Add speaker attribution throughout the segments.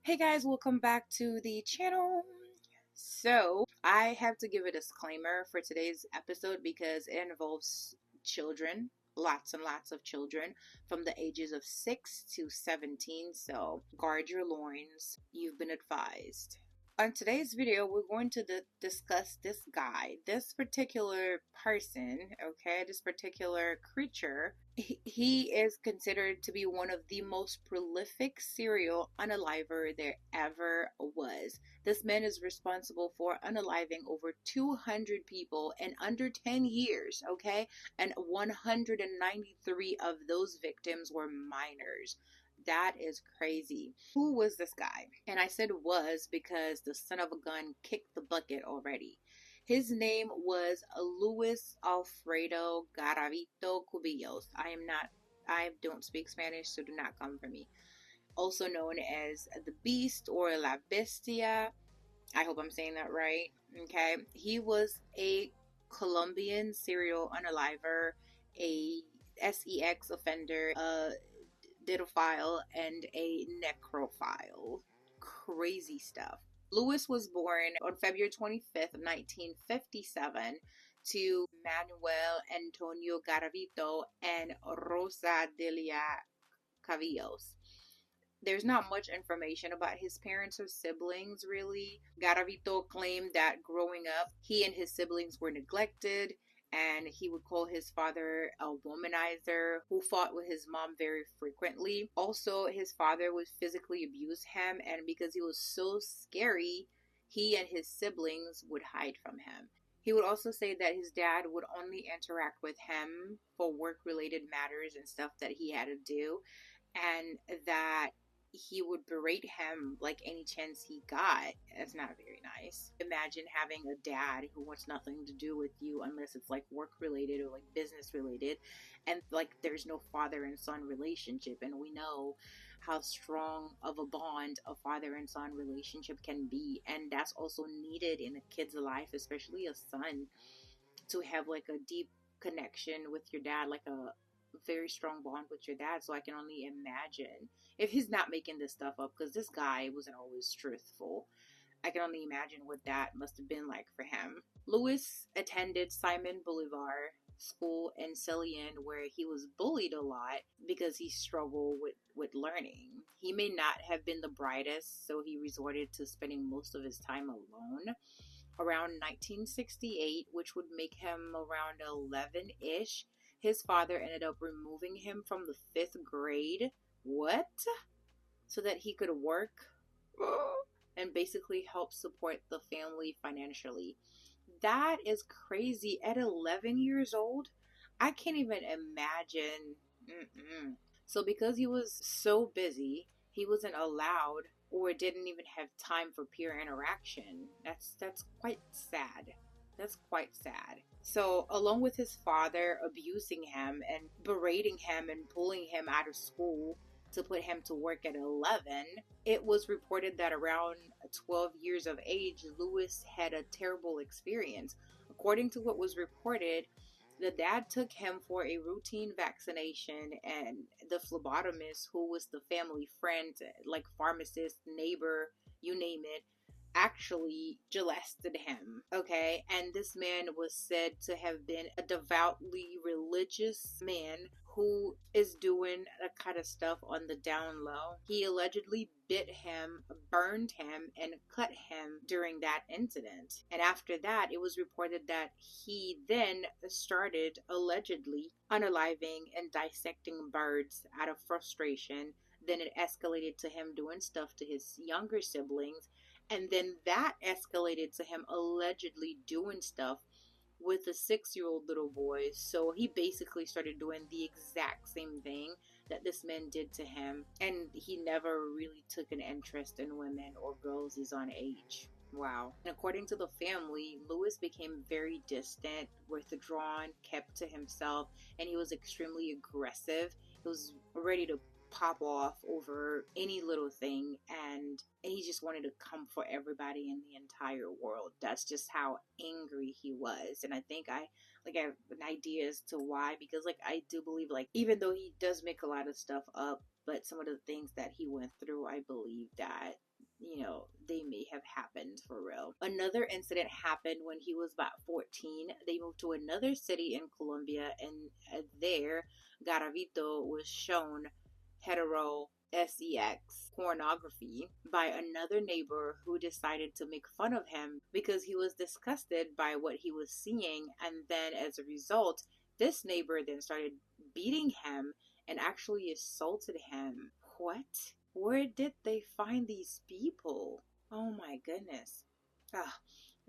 Speaker 1: Hey guys, welcome back to the channel. So, I have to give a disclaimer for today's episode because it involves children, lots and lots of children from the ages of 6 to 17. So, guard your loins. You've been advised. On today's video, we're going to discuss this guy, this particular person, okay, this particular creature. He is considered to be one of the most prolific serial unaliver there ever was. This man is responsible for unaliving over 200 people in under 10 years, okay? And 193 of those victims were minors. That is crazy. Who was this guy? And I said was because the son of a gun kicked the bucket already. His name was Luis Alfredo Garavito Cubillos. I don't speak Spanish, so do not come for me. Also known as the Beast or La Bestia. I hope I'm saying that right. Okay. He was a Colombian serial unaliver, a sex offender, didophile, and a necrophile. Crazy stuff. Lewis was born on February 25th, 1957 to Manuel Antonio Garavito and Rosa Delia Cavillos. There's not much information about his parents or siblings, really. Garavito claimed that growing up, he and his siblings were neglected, and he would call his father a womanizer who fought with his mom very frequently. Also, his father would physically abuse him, and because he was so scary, he and his siblings would hide from him. He would also say that his dad would only interact with him for work-related matters and stuff that he had to do, and that he would berate him like any chance he got. That's not very nice. Imagine having a dad who wants nothing to do with you unless it's like work related or like business related, and like there's no father and son relationship, and we know how strong of a bond a father and son relationship can be, and that's also needed in a kid's life, especially a son, to have like a deep connection with your dad, like a very strong bond with your dad. So I can only imagine if he's not making this stuff up, because this guy wasn't always truthful. I can only imagine what that must have been like for him. Lewis attended Simon Bolivar school in Celian, where he was bullied a lot because he struggled with learning. He may not have been the brightest, so he resorted to spending most of his time alone. Around 1968, which would make him around 11-ish, his father ended up removing him from the 5th grade. What? So that he could work and basically help support the family financially. That is crazy. At 11 years old, I can't even imagine. So because he was so busy, he wasn't allowed or didn't even have time for peer interaction. That's quite sad. That's quite sad. So, along with his father abusing him and berating him and pulling him out of school to put him to work at 11, it was reported that around 12 years of age, Lewis had a terrible experience. According to what was reported, the dad took him for a routine vaccination, and the phlebotomist, who was the family friend, like pharmacist, neighbor, you name it, actually molested him. Okay, and this man was said to have been a devoutly religious man who is doing that kind of stuff on the down low. He allegedly bit him, burned him, and cut him during that incident. And after that, it was reported that he then started allegedly unaliving and dissecting birds out of frustration. Then it escalated to him doing stuff to his younger siblings, and then that escalated to him allegedly doing stuff with a 6-year-old little boy. So he basically started doing the exact same thing that this man did to him. And he never really took an interest in women or girls his own age. Wow. And according to the family, Lewis became very distant, withdrawn, kept to himself, and he was extremely aggressive. He was ready to pop off over any little thing, and he just wanted to come for everybody in the entire world. That's just how angry he was. And I think I have an idea as to why, because like I do believe, like, even though he does make a lot of stuff up, but some of the things that he went through, I believe that they may have happened for real. Another incident happened when he was about 14. They moved to another city in Colombia, and there, Garavito was shown hetero sex pornography by another neighbor who decided to make fun of him because he was disgusted by what he was seeing. And then as a result, this neighbor then started beating him and actually assaulted him. What? Where did they find these people? Oh my goodness. Ah.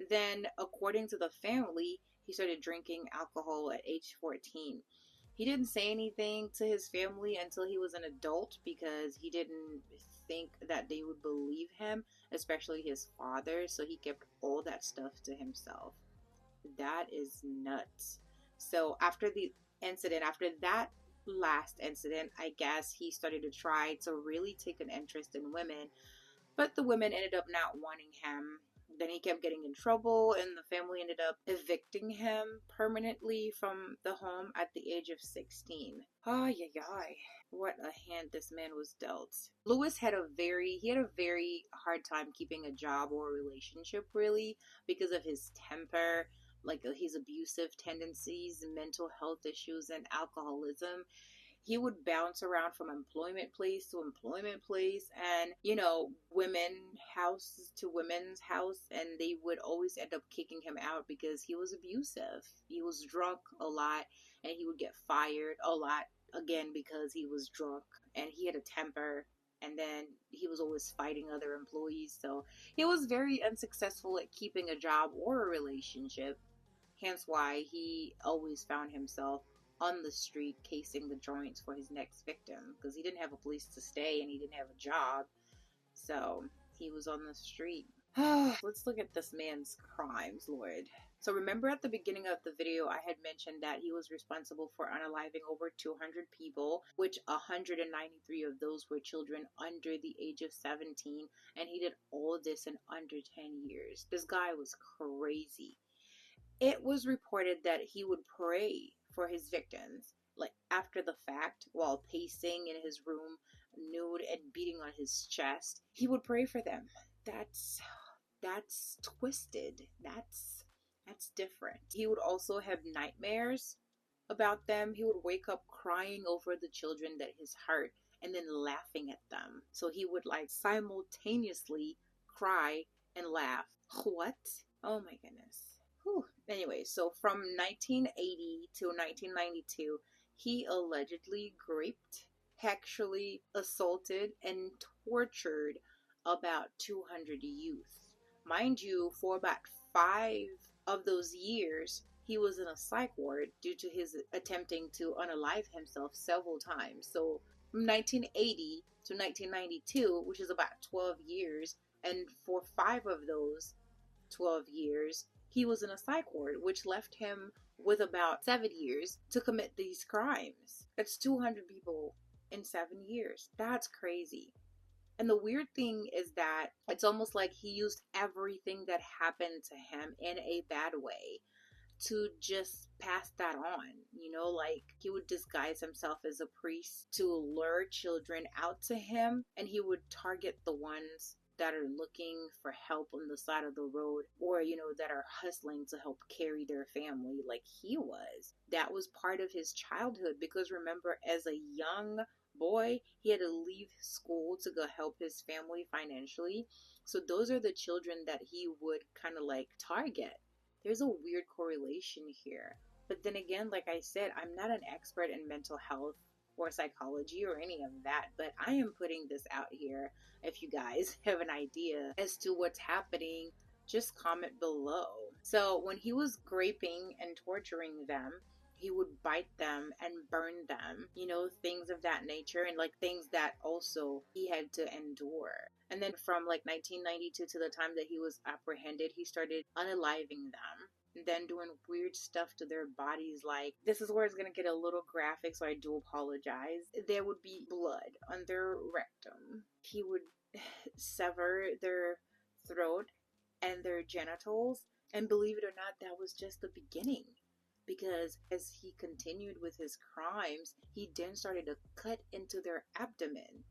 Speaker 1: Then, according to the family, he started drinking alcohol at age 14. He didn't say anything to his family until he was an adult because he didn't think that they would believe him, especially his father, so he kept all that stuff to himself. That is nuts. So after the incident, after that last incident, I guess he started to try to really take an interest in women, but the women ended up not wanting him. Then he kept getting in trouble, and the family ended up evicting him permanently from the home at the age of 16. Oh, yeah, what a hand this man was dealt. Lewis had a very hard time keeping a job or a relationship, really, because of his temper, like his abusive tendencies, mental health issues, and alcoholism. He would bounce around from employment place to employment place, and women house to women's house, and they would always end up kicking him out because he was abusive. He was drunk a lot, and he would get fired a lot again because he was drunk, and he had a temper, and then he was always fighting other employees. So he was very unsuccessful at keeping a job or a relationship, hence why he always found himself on the street casing the joints for his next victim, because he didn't have a place to stay and he didn't have a job, so he was on the street. Let's look at this man's crimes, Lord. So remember at the beginning of the video I had mentioned that he was responsible for unaliving over 200 people, which 193 of those were children under the age of 17, and he did all this in under 10 years. This guy was crazy. It was reported that he would pray for his victims, like after the fact, while pacing in his room, nude and beating on his chest. He would pray for them. That's twisted. That's different. He would also have nightmares about them. He would wake up crying over the children that his heart, and then laughing at them. So he would like simultaneously cry and laugh. What? Oh my goodness. Whew. Anyway, so from 1980 to 1992, he allegedly raped, sexually assaulted, and tortured about 200 youth. Mind you, for about 5 of those years, he was in a psych ward due to his attempting to unalive himself several times. So from 1980 to 1992, which is about 12 years, and for 5 of those 12 years, he was in a psych ward, which left him with about 7 years to commit these crimes. That's 200 people in 7 years. That's crazy. And the weird thing is that it's almost like he used everything that happened to him in a bad way to just pass that on. Like he would disguise himself as a priest to lure children out to him, and he would target the ones that are looking for help on the side of the road, or that are hustling to help carry their family like he was. That was part of his childhood, because remember, as a young boy, he had to leave school to go help his family financially. So those are the children that he would kind of like target. There's a weird correlation here. But then again, like I said, I'm not an expert in mental health or psychology or any of that, but I am putting this out here. If you guys have an idea as to what's happening, just comment below. So when he was raping and torturing them, he would bite them and burn them, things of that nature, and like things that also he had to endure. And then from like 1992 to the time that he was apprehended, he started unaliving them, then doing weird stuff to their bodies. Like, this is where it's gonna get a little graphic, so I do apologize. There would be blood on their rectum. He would sever their throat and their genitals, and believe it or not, that was just the beginning, because as he continued with his crimes, he then started to cut into their abdomen.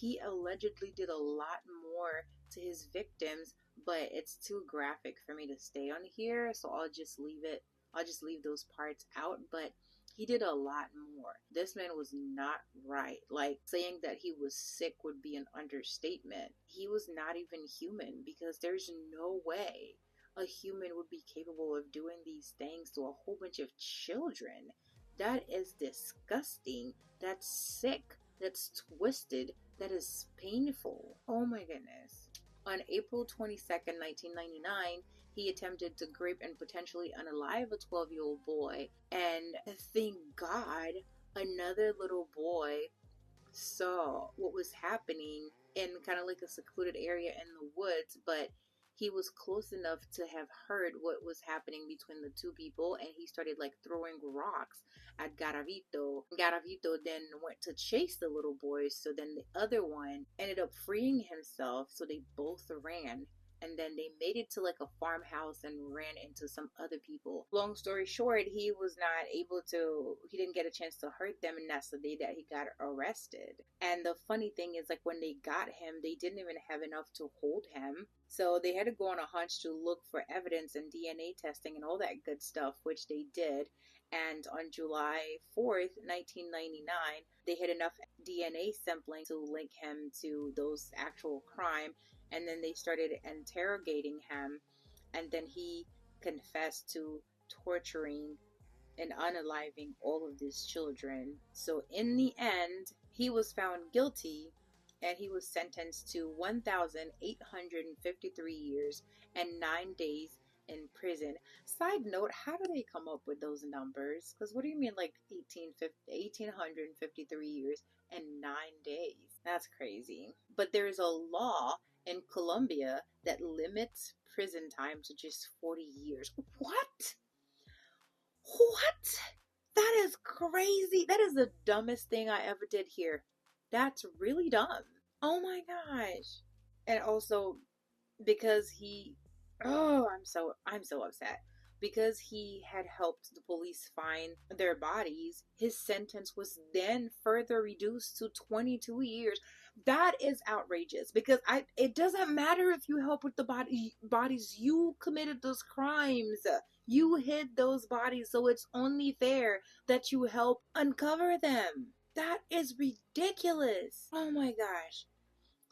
Speaker 1: He allegedly did a lot more to his victims, but it's too graphic for me to stay on here, so I'll just leave it. I'll just leave those parts out, but he did a lot more. This man was not right. Like, saying that he was sick would be an understatement. He was not even human, because there's no way a human would be capable of doing these things to a whole bunch of children. That is disgusting. That's sick. That's twisted. That is painful. Oh my goodness. On April 22nd, 1999, he attempted to grape and potentially unalive a 12-year-old boy. And thank God, another little boy saw what was happening in kind of like a secluded area in the woods, but he was close enough to have heard what was happening between the two people, and he started like throwing rocks at Garavito. Garavito then went to chase the little boys, so then the other one ended up freeing himself, so they both ran. And then they made it to like a farmhouse and ran into some other people. Long story short, he was not able to, he didn't get a chance to hurt them, and that's the day that he got arrested. And the funny thing is, like, when they got him, they didn't even have enough to hold him. So they had to go on a hunch to look for evidence and DNA testing and all that good stuff, which they did. And on July 4th, 1999, they had enough DNA sampling to link him to those actual crime. And then they started interrogating him, and then he confessed to torturing and unaliving all of these children. So in the end, he was found guilty, and he was sentenced to 1,853 years and 9 days in prison. Side note, how do they come up with those numbers? Because what do you mean, like 1,853 years and 9 days? That's crazy. But there's a law in Colombia that limits prison time to just 40 years. What? What? That is crazy. That is the dumbest thing I ever did here. That's really dumb. Oh my gosh. And also, because he, oh, I'm so upset. Because he had helped the police find their bodies, his sentence was then further reduced to 22 years. That is outrageous, because it doesn't matter if you help with the bodies. You committed those crimes. You hid those bodies, so it's only fair that you help uncover them. That is ridiculous. Oh my gosh.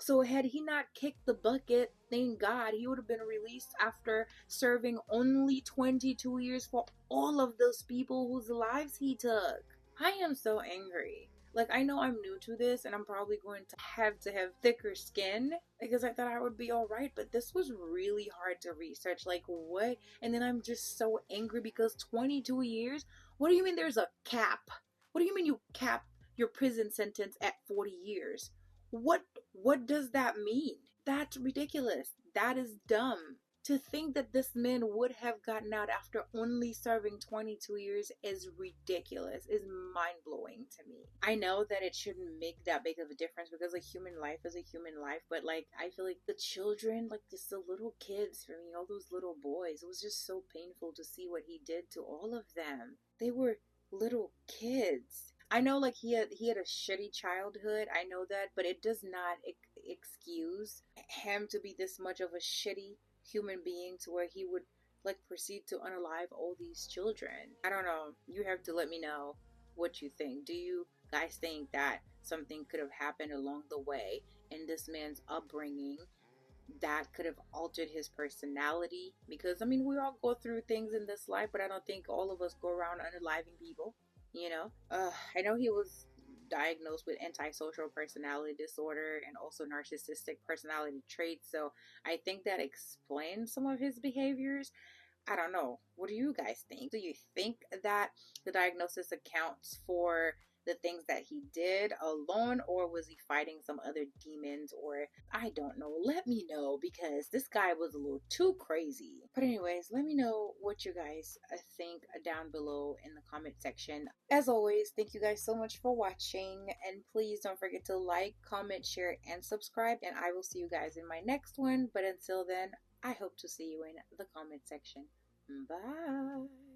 Speaker 1: So had he not kicked the bucket, thank God, he would have been released after serving only 22 years for all of those people whose lives he took. I am so angry. Like, I know I'm new to this, and I'm probably going to have thicker skin, because I thought I would be alright, but this was really hard to research. Like, what? And then I'm just so angry because 22 years? What do you mean there's a cap? What do you mean you cap your prison sentence at 40 years? What does that mean? That's ridiculous. That is dumb. To think that this man would have gotten out after only serving 22 years is ridiculous, is mind-blowing to me. I know that it shouldn't make that big of a difference, because a human life is a human life, but like, I feel like the children, like just the little kids, for me, all those little boys, it was just so painful to see what he did to all of them. They were little kids. I know, like, he had a shitty childhood, I know that, but it does not excuse him to be this much of a shitty human being to where he would like proceed to unalive all these children. I don't know. You have to let me know what you think. Do you guys think that something could have happened along the way in this man's upbringing that could have altered his personality? Because I mean, we all go through things in this life, but I don't think all of us go around unaliving people, you know. I know he was diagnosed with antisocial personality disorder and also narcissistic personality traits, so I think that explains some of his behaviors. I don't know. What do you guys think? Do you think that the diagnosis accounts for the things that he did alone, or was he fighting some other demons, or I don't know? Let me know, because this guy was a little too crazy. But anyways, let me know what you guys think down below in the comment section. As always, thank you guys so much for watching, and please don't forget to like, comment, share, and subscribe, and I will see you guys in my next one. But until then, I hope to see you in the comment section. Bye.